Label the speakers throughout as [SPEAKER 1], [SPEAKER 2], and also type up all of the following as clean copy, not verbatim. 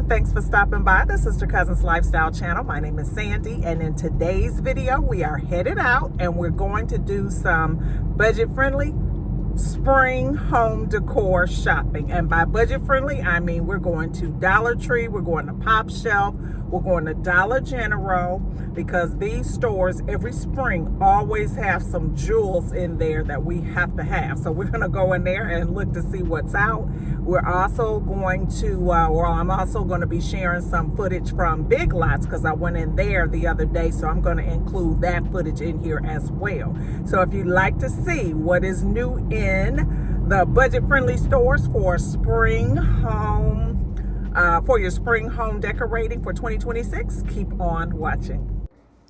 [SPEAKER 1] everyone, thanks for stopping by the Sister Cousins Lifestyle channel. My name is Sandy, and in today's video we are headed out and we're going to do some budget-friendly spring home decor shopping. And by budget-friendly, I mean we're going to Dollar Tree, we're going to PopShelf, we're going to Dollar General, because these stores every spring always have some jewels in there that we have to have. So we're going to go in there and look to see what's out. We're also going to, I'm also going to be sharing some footage from Big Lots because I went in there the other day. So I'm going to include that footage in here as well. So if you'd like to see what is new in the budget-friendly stores for spring home, for your spring home decorating for 2026, keep on watching.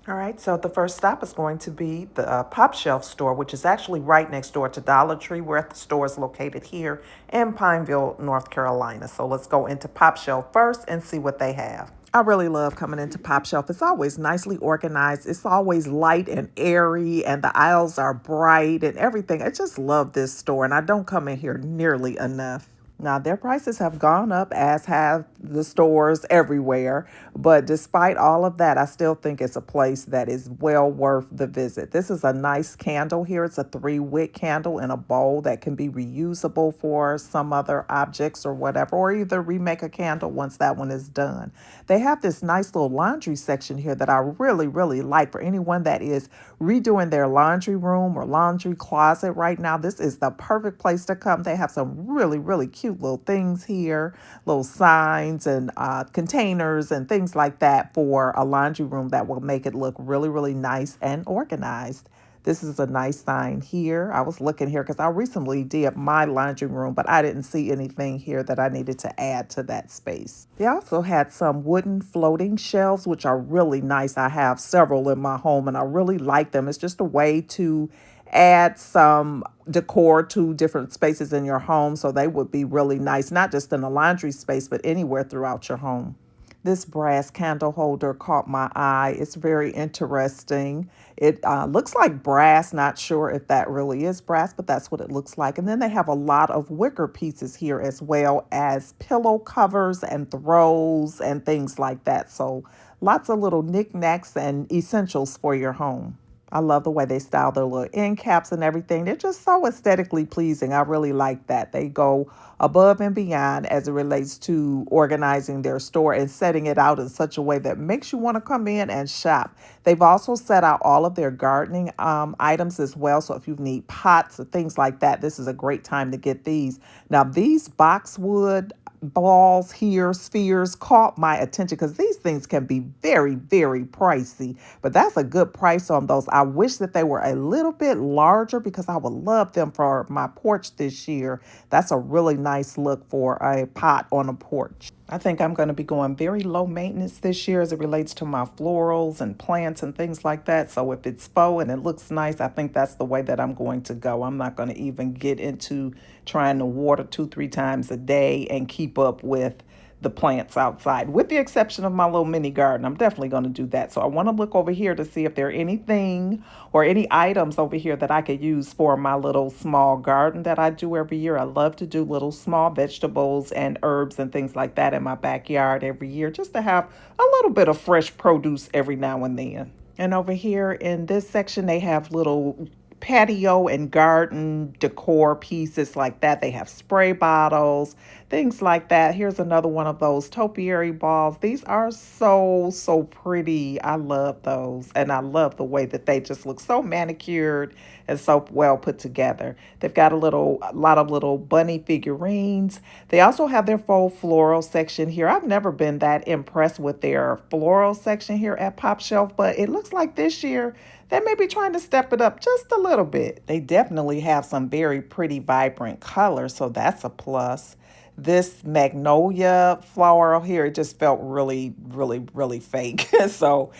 [SPEAKER 1] All right, so the first stop is going to be the PopShelf store, which is actually right next door to Dollar Tree. We're at the store is located here in Pineville, North Carolina. So let's go into PopShelf first and see what they have. I really love coming into PopShelf. It's always nicely organized. It's always light and airy, and the aisles are bright and everything. I just love this store, and I don't come in here nearly enough. Now, their prices have gone up, as have the stores everywhere. But despite all of that, I still think it's a place that is well worth the visit. This is a nice candle here. It's a 3-wick candle in a bowl that can be reusable for some other objects or whatever, or either remake a candle once that one is done. They have this nice little laundry section here that I really, really like for anyone that is redoing their laundry room or laundry closet right now. This is the perfect place to come. They have some really, really cute little things here, little signs and containers and things like that for a laundry room that will make it look really, really nice and organized. This is a nice sign here. I was looking here because I recently did my laundry room, but I didn't see anything here that I needed to add to that space. They also had some wooden floating shelves, which are really nice. I have several in my home and I really like them. It's just a way to add some decor to different spaces in your home. So they would be really nice, not just in a laundry space, but anywhere throughout your home. This brass candle holder caught my eye. It's very interesting. It looks like brass. Not sure if that really is brass, but that's what it looks like. And then they have a lot of wicker pieces here, as well as pillow covers and throws and things like that. So lots of little knickknacks and essentials for your home. I love the way they style their little end caps and everything. They're just so aesthetically pleasing. I really like that. They go above and beyond as it relates to organizing their store and setting it out in such a way that makes you want to come in and shop. They've also set out all of their gardening items as well. So if you need pots or things like that, this is a great time to get these. Now, these boxwood balls here, spheres, caught my attention because these things can be very, very pricey, but that's a good price on those. I wish that they were a little bit larger because I would love them for my porch this year. That's a really nice look for a pot on a porch. I think I'm going to be going very low maintenance this year as it relates to my florals and plants and things like that. So if it's faux and it looks nice, I think that's the way that I'm going to go. I'm not going to even get into trying to water 2-3 times a day and keep up with the plants outside, with the exception of my little mini garden. I'm definitely going to do that. So I want to look over here to see if there are anything or any items over here that I could use for my little small garden that I do every year. I love to do little small vegetables and herbs and things like that in my backyard every year, just to have a little bit of fresh produce every now and then. And over here in this section, they have little patio and garden decor pieces like that. They have spray bottles, things like that. Here's another one of those topiary balls. These are so pretty. I love those. And I love the way that they just look so manicured and so well put together. They've got a lot of little bunny figurines. They also have their faux floral section here. I've never been that impressed with their floral section here at PopShelf, but it looks like this year they may be trying to step it up just a little bit. They definitely have some very pretty, vibrant colors, so that's a plus. This magnolia floral here, it just felt really, really, really fake. So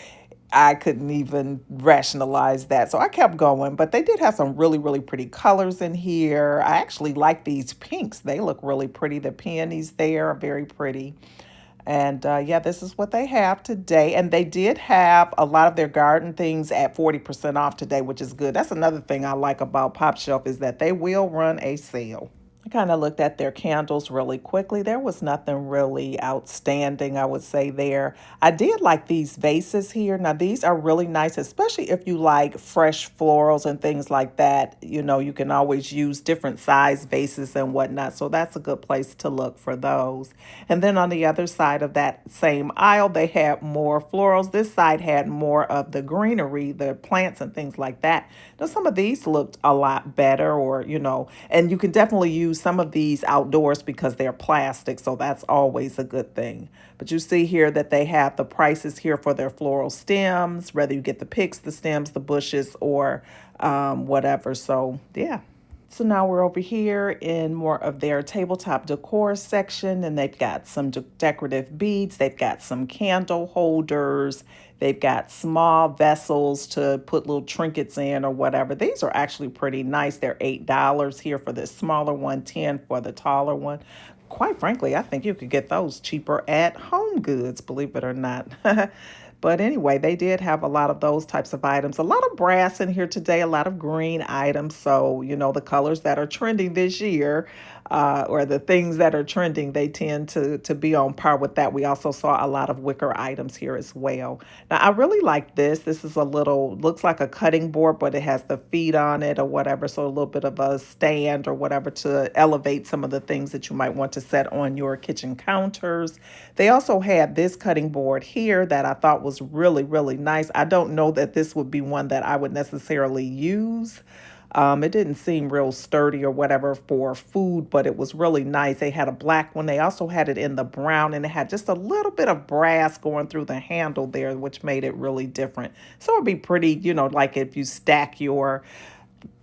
[SPEAKER 1] I couldn't even rationalize that. So I kept going, but they did have some really, really pretty colors in here. I actually like these pinks. They look really pretty. The peonies there are very pretty. And yeah, this is what they have today. And they did have a lot of their garden things at 40% off today, which is good. That's another thing I like about PopShelf is that they will run a sale. I kind of looked at their candles really quickly. There was nothing really outstanding, I would say there. I did like these vases here. Now, these are really nice, especially if you like fresh florals and things like that. You know, you can always use different size vases and whatnot. So that's a good place to look for those. And then on the other side of that same aisle, they had more florals. This side had more of the greenery, the plants and things like that. Now, some of these looked a lot better, or, you know, and you can definitely use some of these outdoors because they're plastic, so that's always a good thing. But you see here that they have the prices here for their floral stems, whether you get the picks, the stems, the bushes, or whatever. So, yeah. So now we're over here in more of their tabletop decor section, and they've got some decorative beads. They've got some candle holders. They've got small vessels to put little trinkets in or whatever. These are actually pretty nice. They're $8 here for this smaller one, $10 for the taller one. Quite frankly, I think you could get those cheaper at Home Goods, believe it or not. But anyway, they did have a lot of those types of items. A lot of brass in here today, a lot of green items. So, you know, the colors that are trending this year, or the things that are trending, they tend to be on par with that. We also saw a lot of wicker items here as well. Now, I really like this. This is a little, looks like a cutting board, but it has the feet on it or whatever. So a little bit of a stand or whatever to elevate some of the things that you might want to set on your kitchen counters. They also had this cutting board here that I thought was really, really nice. I don't know that this would be one that I would necessarily use. It didn't seem real sturdy or whatever for food, but it was really nice. They had a black one. They also had it in the brown, and it had just a little bit of brass going through the handle there, which made it really different. So it'd be pretty, you know, like if you stack your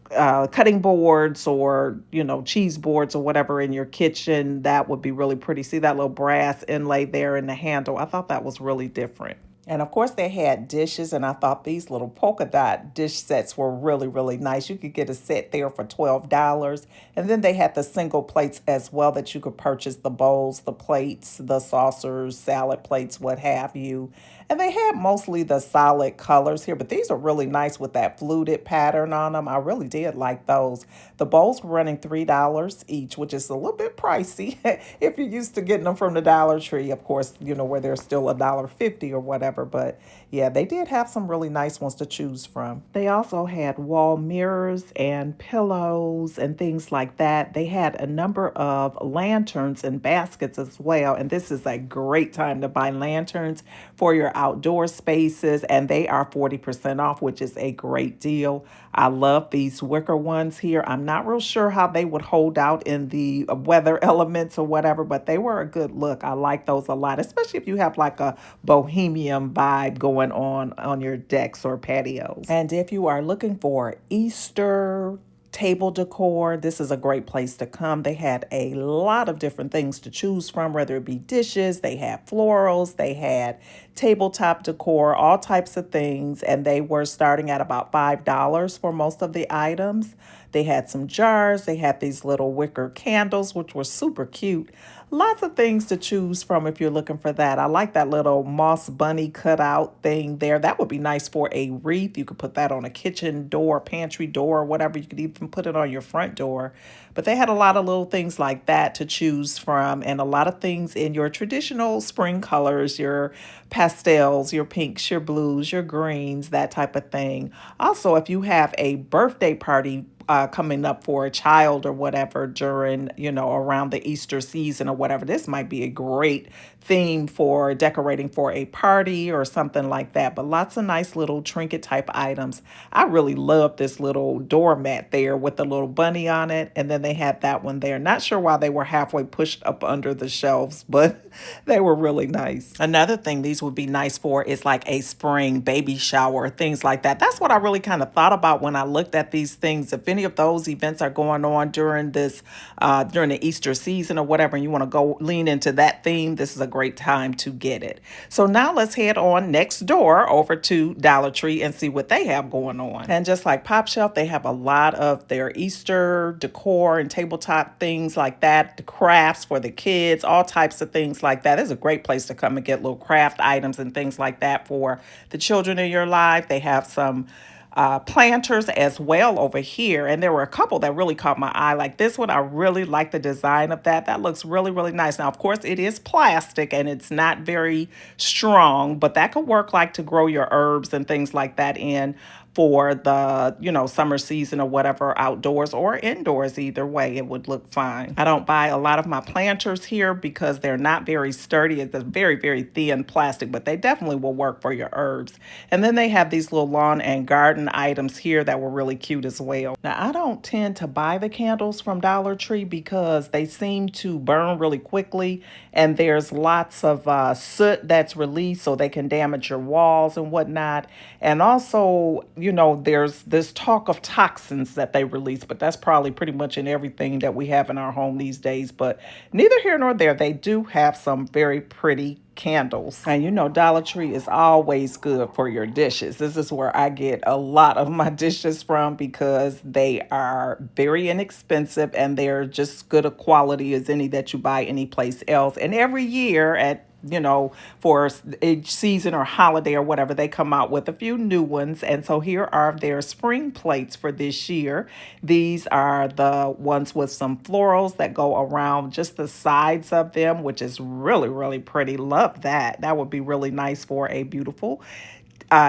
[SPEAKER 1] cutting boards or, you know, cheese boards or whatever in your kitchen, that would be really pretty. See that little brass inlay there in the handle? I thought that was really different. And of course, they had dishes, and I thought these little polka dot dish sets were really, really nice. You could get a set there for $12. And then they had the single plates as well that you could purchase, the bowls, the plates, the saucers, salad plates, what have you. And they had mostly the solid colors here, but these are really nice with that fluted pattern on them. I really did like those. The bowls were running $3 each, which is a little bit pricey if you're used to getting them from the Dollar Tree, of course, you know, where they're still $1.50 or whatever. But yeah, they did have some really nice ones to choose from. They also had wall mirrors and pillows and things like that. They had a number of lanterns and baskets as well. And this is a great time to buy lanterns for your outdoor spaces, and they are 40% off, which is a great deal. I love these wicker ones here. I'm not real sure how they would hold out in the weather elements or whatever, but they were a good look. I like those a lot, especially if you have like a bohemian vibe going on your decks or patios. And if you are looking for Easter table decor, this is a great place to come. They had a lot of different things to choose from, whether it be dishes, they had florals, they had tabletop decor, all types of things, and they were starting at about $5 for most of the items. They had some jars, they had these little wicker candles, which were super cute. Lots of things to choose from if you're looking for that. I like that little moss bunny cutout thing there. That would be nice for a wreath. You could put that on a kitchen door, pantry door, whatever. You could even put it on your front door. But they had a lot of little things like that to choose from, and a lot of things in your traditional spring colors, your pastels, your pinks, your blues, your greens, that type of thing. Also, if you have a birthday party coming up for a child or whatever during, you know, around the Easter season or whatever, this might be a great theme for decorating for a party or something like that. But lots of nice little trinket type items. I really love this little doormat there with the little bunny on it. And then they had that one there. Not sure why they were halfway pushed up under the shelves, but they were really nice. Another thing these would be nice for is like a spring baby shower, things like that. That's what I really kind of thought about when I looked at these things. If any of those events are going on during this, during the Easter season or whatever, and you want to go lean into that theme, this is a great time to get it. So now let's head on next door over to Dollar Tree and see what they have going on. And just like PopShelf, they have a lot of their Easter decor and tabletop things like that, the crafts for the kids, all types of things like that. It's a great place to come and get little craft items and things like that for the children in your life. They have some planters as well over here. And there were a couple that really caught my eye. Like this one, I really like the design of that. That looks really, really nice. Now, of course, it is plastic and it's not very strong, but that could work like to grow your herbs and things like that in for the, summer season or whatever, outdoors or indoors. Either way, it would look fine. I don't buy a lot of my planters here because they're not very sturdy. It's a very, very thin plastic, but they definitely will work for your herbs. And then they have these little lawn and garden items here that were really cute as well. Now, I don't tend to buy the candles from Dollar Tree because they seem to burn really quickly, and there's lots of soot that's released, so they can damage your walls and whatnot. And also, there's this talk of toxins that they release, but that's probably pretty much in everything that we have in our home these days. But neither here nor there, they do have some very pretty candles. And Dollar Tree is always good for your dishes. This is where I get a lot of my dishes from because they are very inexpensive and they're just good a quality as any that you buy anyplace else. And every year for each season or holiday or whatever, they come out with a few new ones. And so here are their spring plates for this year. These are the ones with some florals that go around just the sides of them, which is really, really pretty. Love that. That would be really nice for a beautiful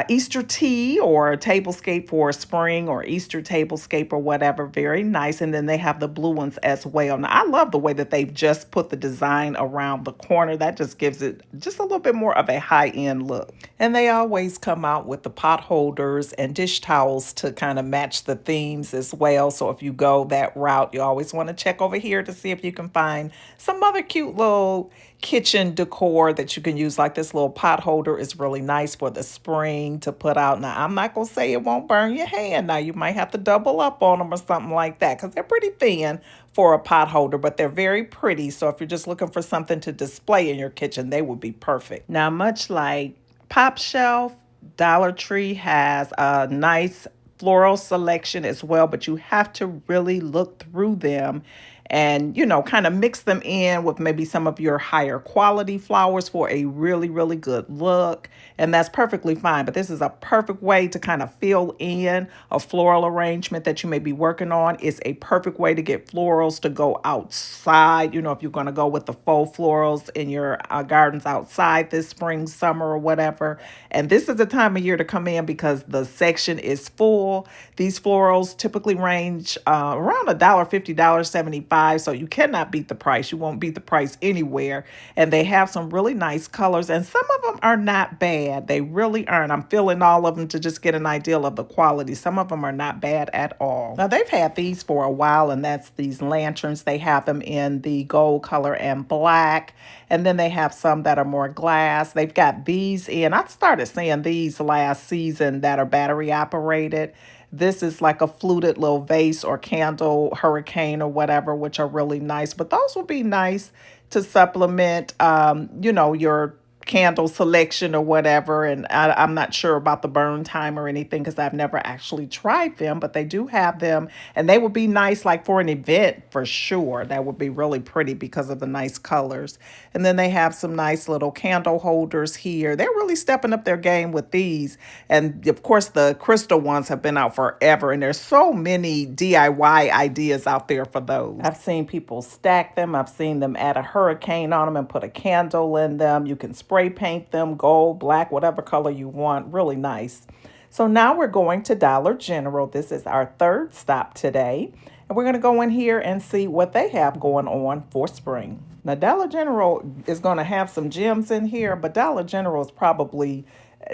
[SPEAKER 1] Easter tea or tablescape for spring or Easter tablescape or whatever. Very nice. And then they have the blue ones as well. Now, I love the way that they've just put the design around the corner. That just gives it just a little bit more of a high-end look. And they always come out with the pot holders and dish towels to kind of match the themes as well. So if you go that route, you always want to check over here to see if you can find some other cute little kitchen decor that you can use. Like this little pot holder is really nice for the spring to put out. Now, I'm not going to say it won't burn your hand. Now, you might have to double up on them or something like that because they're pretty thin for a pot holder, but they're very pretty. So if you're just looking for something to display in your kitchen, they would be perfect. Now, much like PopShelf, Dollar Tree has a nice floral selection as well, but you have to really look through them and, kind of mix them in with maybe some of your higher quality flowers for a really, really good look. And that's perfectly fine. But this is a perfect way to kind of fill in a floral arrangement that you may be working on. It's a perfect way to get florals to go outside. If you're going to go with the faux florals in your gardens outside this spring, summer, or whatever. And this is the time of year to come in because the section is full. These florals typically range around $1.50, $1.75. So you cannot beat the price. You won't beat the price anywhere. And they have some really nice colors. And some of them are not bad. They really aren't. I'm filling all of them to just get an idea of the quality. Some of them are not bad at all. Now, they've had these for a while, and that's these lanterns. They have them in the gold color and black. And then they have some that are more glass. They've got these in. I started seeing these last season that are battery operated. This is like a fluted little vase or candle hurricane or whatever, which are really nice. But those will be nice to supplement, your candle selection or whatever. And I'm not sure about the burn time or anything because I've never actually tried them, but they do have them. And they would be nice like for an event for sure. That would be really pretty because of the nice colors. And then they have some nice little candle holders here. They're really stepping up their game with these. And of course, the crystal ones have been out forever. And there's so many DIY ideas out there for those. I've seen people stack them. I've seen them add a hurricane on them and put a candle in them. You can spray paint them gold, black, whatever color you want. Really nice. So now we're going to Dollar General. This is our third stop today. And we're going to go in here and see what they have going on for spring. Now, Dollar General is going to have some gems in here, but Dollar General is probably,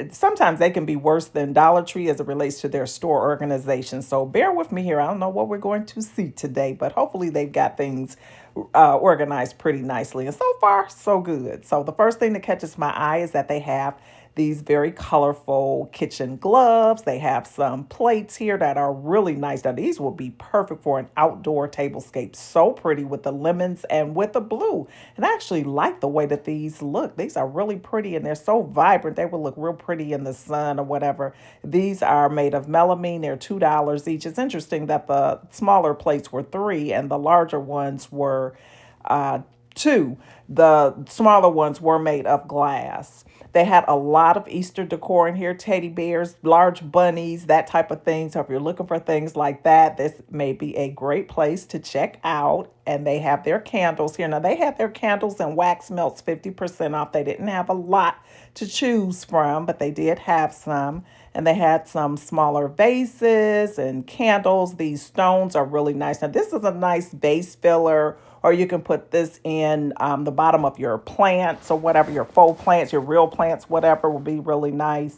[SPEAKER 1] sometimes they can be worse than Dollar Tree as it relates to their store organization. So bear with me here. I don't know what we're going to see today, but hopefully they've got things organized pretty nicely. And so far, so good. So the first thing that catches my eye is that they have these very colorful kitchen gloves. They have some plates here that are really nice. Now, these will be perfect for an outdoor tablescape. So pretty with the lemons and with the blue. And I actually like the way that these look. These are really pretty and they're so vibrant. They will look real pretty in the sun or whatever. These are made of melamine. They're $2 each. It's interesting that the smaller plates were $3 and the larger ones were two. The smaller ones were made of glass. They had a lot of Easter decor in here, teddy bears, large bunnies, that type of thing. So if you're looking for things like that, this may be a great place to check out. And they have their candles here. Now, they have their candles and wax melts 50% off. They didn't have a lot to choose from, but they did have some. And they had some smaller vases and candles. These stones are really nice. Now, this is a nice vase filler, or you can put this in the bottom of your plants or whatever, your faux plants, your real plants, whatever will be really nice.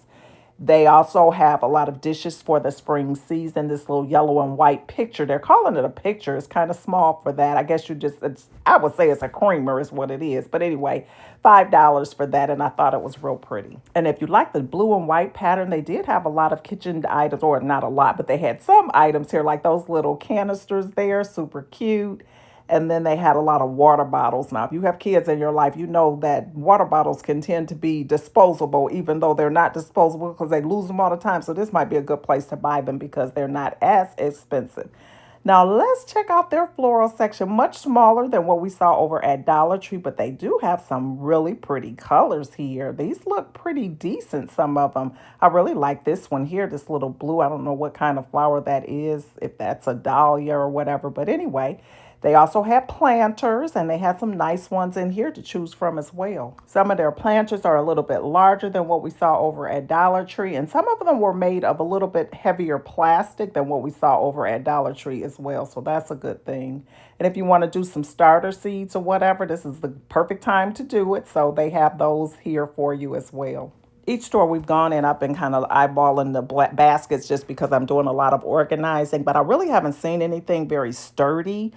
[SPEAKER 1] They also have a lot of dishes for the spring season. This little yellow and white picture. They're calling it a picture. It's kind of small for that. I guess I would say it's a creamer is what it is. But anyway, $5 for that. And I thought it was real pretty. And if you like the blue and white pattern, they did have a lot of kitchen items, or not a lot, but they had some items here, like those little canisters there, super cute. And then they had a lot of water bottles. Now, if you have kids in your life, you know that water bottles can tend to be disposable, even though they're not disposable because they lose them all the time. So this might be a good place to buy them because they're not as expensive. Now, let's check out their floral section. Much smaller than what we saw over at Dollar Tree, but they do have some really pretty colors here. These look pretty decent, some of them. I really like this one here, this little blue. I don't know what kind of flower that is, if that's a dahlia or whatever. But anyway, they also had planters, and they had some nice ones in here to choose from as well. Some of their planters are a little bit larger than what we saw over at Dollar Tree, and some of them were made of a little bit heavier plastic than what we saw over at Dollar Tree as well, so that's a good thing. And if you want to do some starter seeds or whatever, this is the perfect time to do it, so they have those here for you as well. Each store we've gone in, I've been kind of eyeballing the baskets just because I'm doing a lot of organizing, but I really haven't seen anything very sturdy.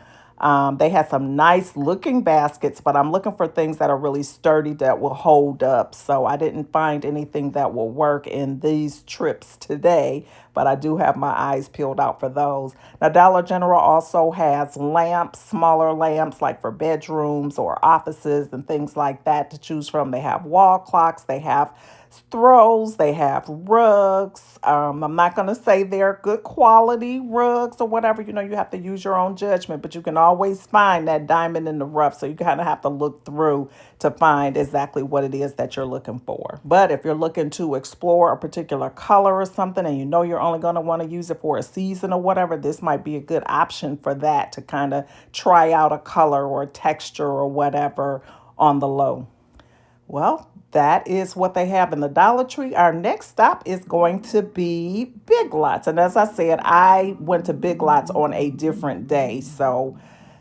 [SPEAKER 1] They had some nice looking baskets, but I'm looking for things that are really sturdy that will hold up. So I didn't find anything that will work in these trips today, but I do have my eyes peeled out for those. Now, Dollar General also has lamps, smaller lamps like for bedrooms or offices and things like that to choose from. They have wall clocks, they have throws, they have rugs. I'm not going to say they're good quality rugs or whatever. You know, you have to use your own judgment, but you can always find that diamond in the rough. So you kind of have to look through to find exactly what it is that you're looking for. But if you're looking to explore a particular color or something, and you know you're only going to want to use it for a season or whatever, this might be a good option for that, to kind of try out a color or texture or whatever on the low. Well, that is what they have in the Dollar Tree. Our next stop is going to be Big Lots. And as I said, I went to Big Lots on a different day. So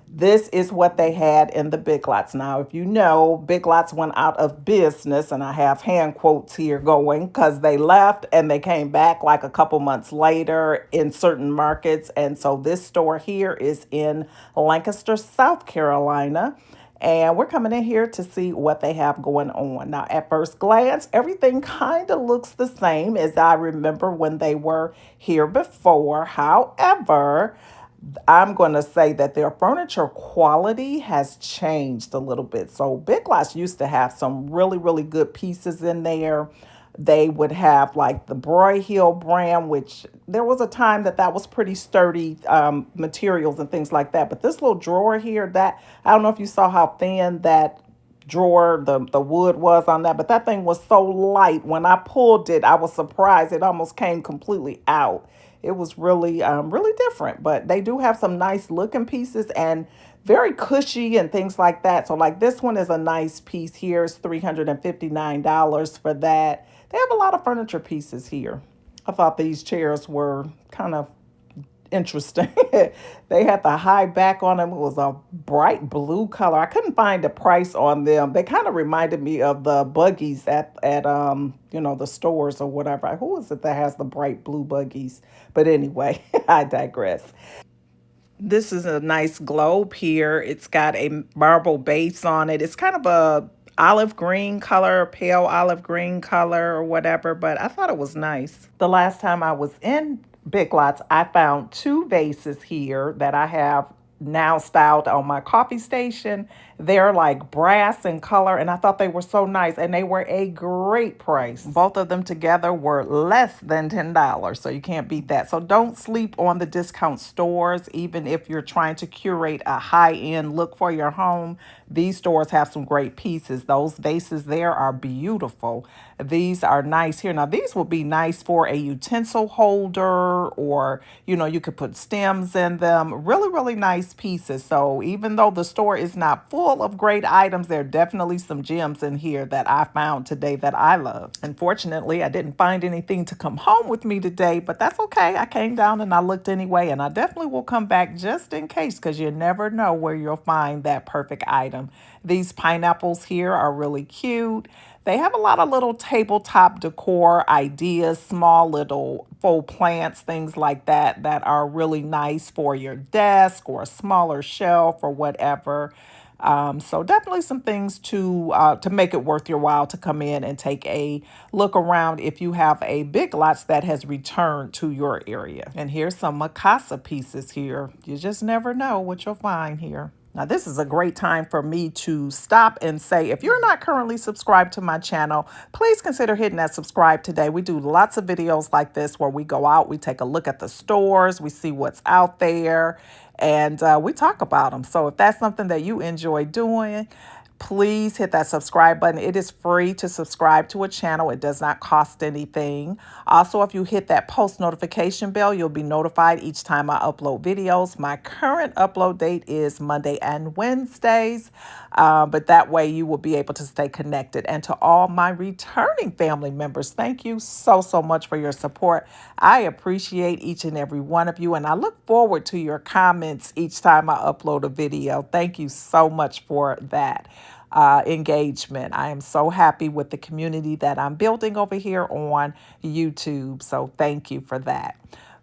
[SPEAKER 1] this is what they had in the Big Lots. Now, if you know, Big Lots went out of business, and I have hand quotes here going because they left and they came back like a couple months later in certain markets. And so this store here is in Lancaster, South Carolina. And we're coming in here to see what they have going on. Now, at first glance, everything kind of looks the same as I remember when they were here before. However, I'm going to say that their furniture quality has changed a little bit. So Big Lots used to have some really, really good pieces in there. They would have like the Broyhill brand, which there was a time that was pretty sturdy materials and things like that. But this little drawer here, that I don't know if you saw how thin that drawer, the wood was on that, but that thing was so light. When I pulled it, I was surprised. It almost came completely out. It was really, really different. But they do have some nice looking pieces and very cushy and things like that. So like this one is a nice piece here. It's $359 for that. They have a lot of furniture pieces here. I thought these chairs were kind of interesting. They had the high back on them. It was a bright blue color. I couldn't find the price on them. They kind of reminded me of the buggies at the stores or whatever. Who is it that has the bright blue buggies? But anyway, I digress. This is a nice globe here. It's got a marble base on it. It's kind of a olive green color, pale olive green color or whatever, but I thought it was nice. The last time I was in Big Lots, I found two vases here that I have now styled on my coffee station. They're like brass in color, and I thought they were so nice, and they were a great price. Both of them together were less than $10, so you can't beat that. So don't sleep on the discount stores, even if you're trying to curate a high-end look for your home. These stores have some great pieces. Those vases there are beautiful. These are nice here. Now, these would be nice for a utensil holder, or, you know, you could put stems in them. Really, really nice pieces. So even though the store is not full of great items, there are definitely some gems in here that I found today that I love. Unfortunately, I didn't find anything to come home with me today, but that's okay. I came down and I looked anyway, and I definitely will come back just in case, because you never know where you'll find that perfect item. These pineapples here are really cute. They have a lot of little tabletop decor ideas, small little faux plants, things like that, that are really nice for your desk or a smaller shelf or whatever. So definitely some things to make it worth your while to come in and take a look around if you have a Big Lots that has returned to your area. And here's some Mikasa pieces here. You just never know what you'll find here. Now, this is a great time for me to stop and say, if you're not currently subscribed to my channel, please consider hitting that subscribe today. We do lots of videos like this where we go out, we take a look at the stores, we see what's out there, and we talk about them. So if that's something that you enjoy doing, please hit that subscribe button. It is free to subscribe to a channel. It does not cost anything. Also, if you hit that post notification bell, you'll be notified each time I upload videos. My current upload date is Monday and Wednesdays, but that way you will be able to stay connected. And to all my returning family members, thank you so, so much for your support. I appreciate each and every one of you, and I look forward to your comments each time I upload a video. Thank you so much for that. Engagement. I am so happy with the community that I'm building over here on YouTube. So thank you for that.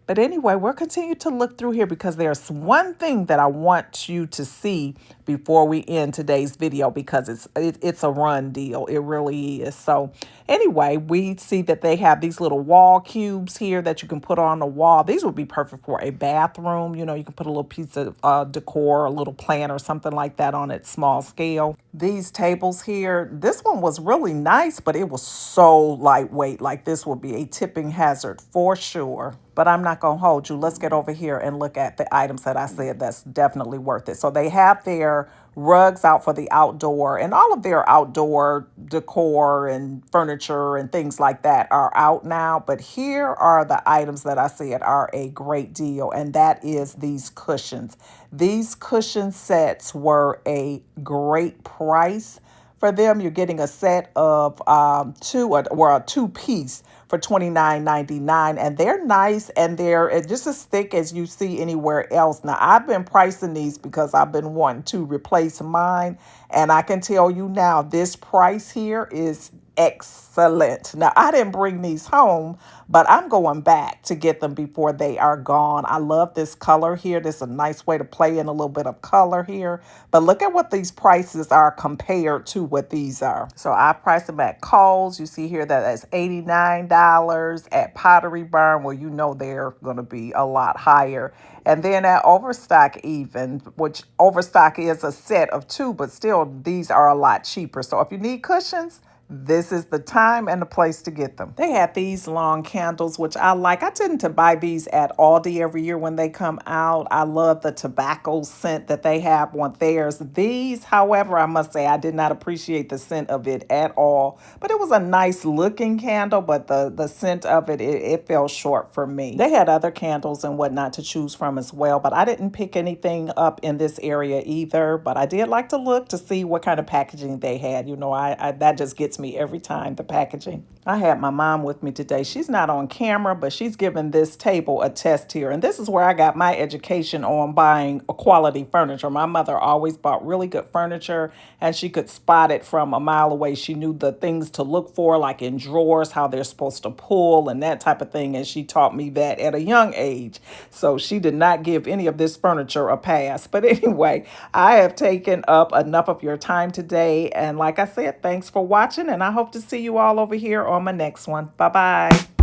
[SPEAKER 1] But anyway, we'll continue to look through here because there's one thing that I want you to see before we end today's video, because it's a run deal. It really is. So anyway, we see that they have these little wall cubes here that you can put on the wall. These would be perfect for a bathroom. You know, you can put a little piece of decor, a little plant or something like that on its small scale. These tables here, this one was really nice, but it was so lightweight. Like, this would be a tipping hazard for sure. But I'm not going to hold you. Let's get over here and look at the items that I said that's definitely worth it. So they have their rugs out for the outdoor, and all of their outdoor decor and furniture and things like that are out now. But here are the items that I said are a great deal, and that is these cushions. These cushion sets were a great price for them. You're getting a set of two, or a two-piece for $29.99, and they're nice, and they're just as thick as you see anywhere else. Now, I've been pricing these because I've been wanting to replace mine, and I can tell you now, this price here is excellent. Now, I didn't bring these home, but I'm going back to get them before they are gone. I love this color here. This is a nice way to play in a little bit of color here. But look at what these prices are compared to what these are. So I priced them at Kohl's. You see here that that's $89. At Pottery Barn, well, you know they're going to be a lot higher. And then at Overstock even, which Overstock is a set of two, but still these are a lot cheaper. So if you need cushions, this is the time and the place to get them. They have these long candles, which I like. I tend to buy these at Aldi every year when they come out. I love the tobacco scent that they have on theirs. These, however, I must say, I did not appreciate the scent of it at all. But it was a nice looking candle, but the scent of it fell short for me. They had other candles and whatnot to choose from as well, but I didn't pick anything up in this area either. But I did like to look to see what kind of packaging they had. You know, that just gets me every time, the packaging. I had my mom with me today. She's not on camera, but she's given this table a test here. And this is where I got my education on buying quality furniture. My mother always bought really good furniture, and she could spot it from a mile away. She knew the things to look for, like in drawers, how they're supposed to pull and that type of thing. And she taught me that at a young age. So she did not give any of this furniture a pass. But anyway, I have taken up enough of your time today. And like I said, thanks for watching. And I hope to see you all over here on my next one. Bye-bye.